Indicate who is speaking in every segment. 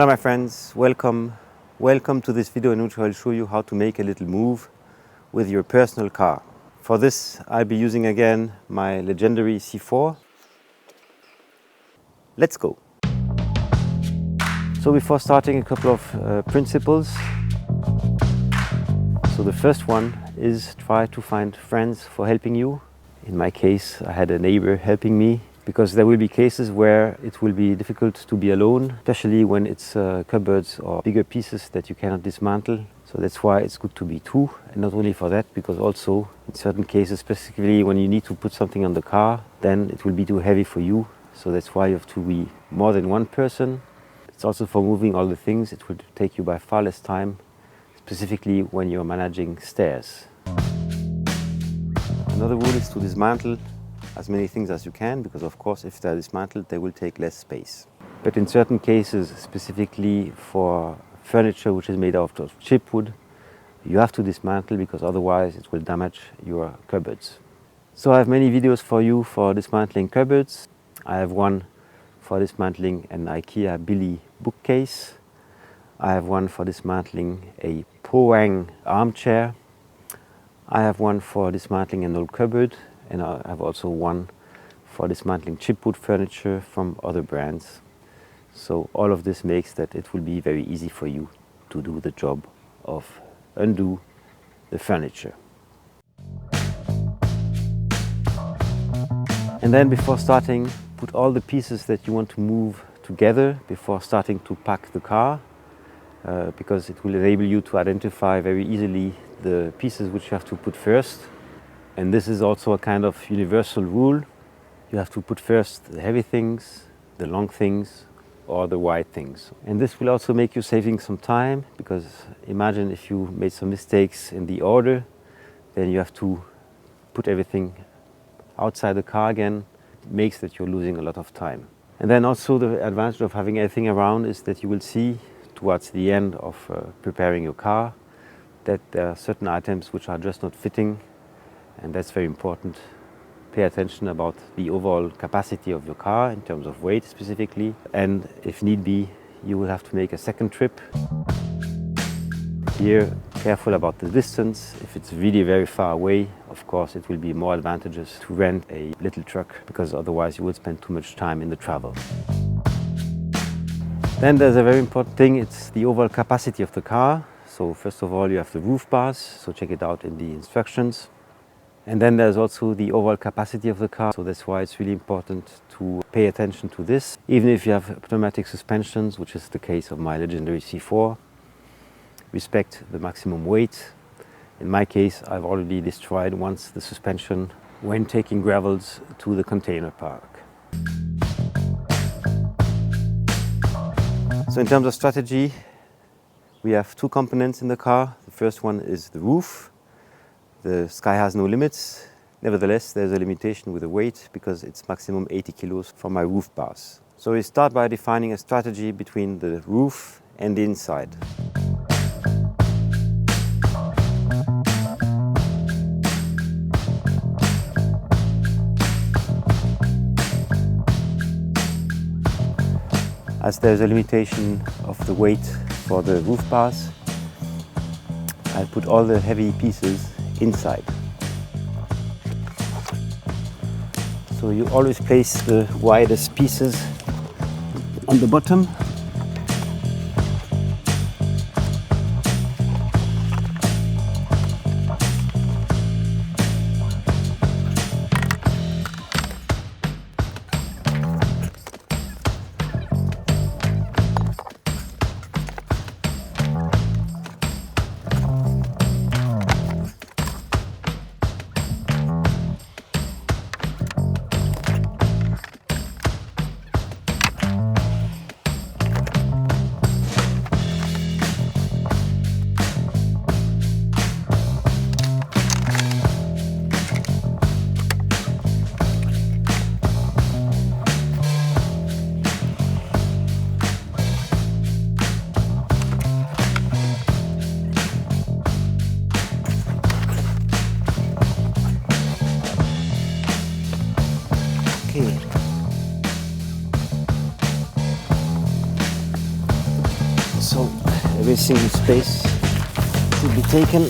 Speaker 1: Hello my friends, welcome to this video in which I'll show you how to make a little move with your personal car. For this I'll be using again my legendary C4. Let's go! So before starting, a couple of principles. So the first one is try to find friends for helping you. In my case I had a neighbor helping me, because there will be cases where it will be difficult to be alone, especially when it's cupboards or bigger pieces that you cannot dismantle. So that's why it's good to be two, and not only for that, because also in certain cases, specifically when you need to put something on the car, then it will be too heavy for you. So that's why you have to be more than one person. It's also for moving all the things. It will take you by far less time, specifically when you're managing stairs. Another rule is to dismantle as many things as you can, because of course if they're dismantled they will take less space. But in certain cases, specifically for furniture which is made out of chipwood, you have to dismantle, because otherwise it will damage your cupboards. So I have many videos for you for dismantling cupboards. I have one for dismantling an IKEA Billy bookcase. I have one for dismantling a Poang armchair. I have one for dismantling an old cupboard. And I have also one for dismantling chipwood furniture from other brands. So all of this makes that it will be very easy for you to do the job of undo the furniture. And then before starting, put all the pieces that you want to move together before starting to pack the car, because it will enable you to identify very easily the pieces which you have to put first. And this is also a kind of universal rule. You have to put first the heavy things, the long things, or the wide things. And this will also make you saving some time, because imagine if you made some mistakes in the order, then you have to put everything outside the car again. It makes that you're losing a lot of time. And then also the advantage of having everything around is that you will see towards the end of preparing your car that there are certain items which are just not fitting. And that's very important. Pay attention about the overall capacity of your car in terms of weight specifically. And if need be, you will have to make a second trip. Here, careful about the distance. If it's really very far away, of course, it will be more advantageous to rent a little truck, because otherwise you will spend too much time in the travel. Then there's a very important thing. It's the overall capacity of the car. So first of all, you have the roof bars. So check it out in the instructions. And then there's also the overall capacity of the car, so that's why it's really important to pay attention to this. Even if you have pneumatic suspensions, which is the case of my legendary C4, respect the maximum weight. In my case, I've already destroyed once the suspension when taking gravels to the container park. So in terms of strategy, we have two components in the car. The first one is the roof. The sky has no limits. Nevertheless, there's a limitation with the weight, because it's maximum 80 kilos for my roof bars. So we start by defining a strategy between the roof and the inside. As there's a limitation of the weight for the roof bars, I put all the heavy pieces inside. So you always place the widest pieces on the bottom. every single space to be taken.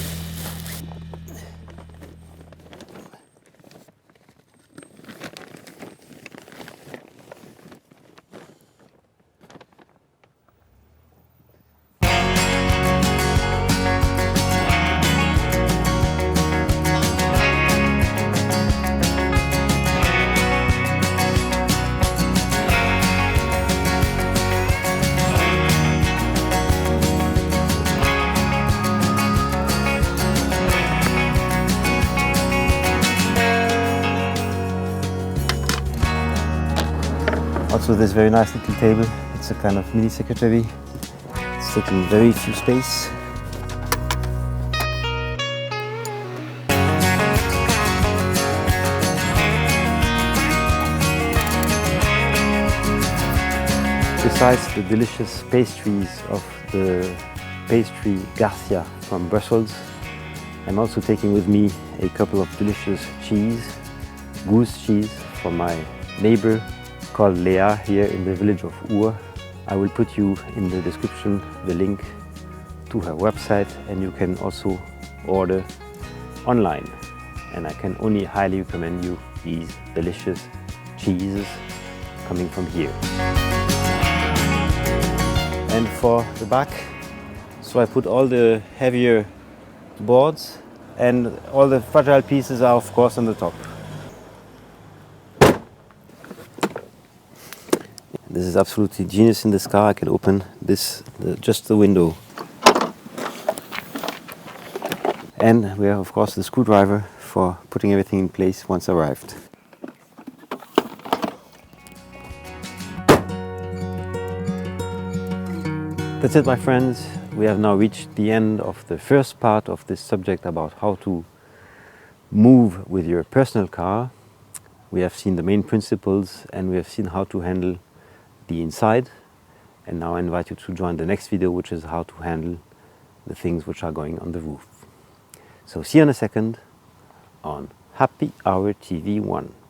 Speaker 1: Also this very nice little table, it's a kind of mini secretary. It's taking very few space. Besides the delicious pastries of the pastry Garcia from Brussels, I'm also taking with me a couple of delicious cheese, goose cheese from my neighbor called Lea here in the village of Ur. I will put you in the description the link to her website, and you can also order online. And I can only highly recommend you these delicious cheeses coming from here. And for the back, so I put all the heavier boards, and all the fragile pieces are of course on the top. This is absolutely genius in this car. I can open this, just the window. And we have of course the screwdriver for putting everything in place once arrived. That's it, my friends. We have now reached the end of the first part of this subject about how to move with your personal car. We have seen the main principles, and we have seen how to handle the inside, and now I invite you to join the next video, which is how to handle the things which are going on the roof. So see you in a second on Happy Hour TV 1.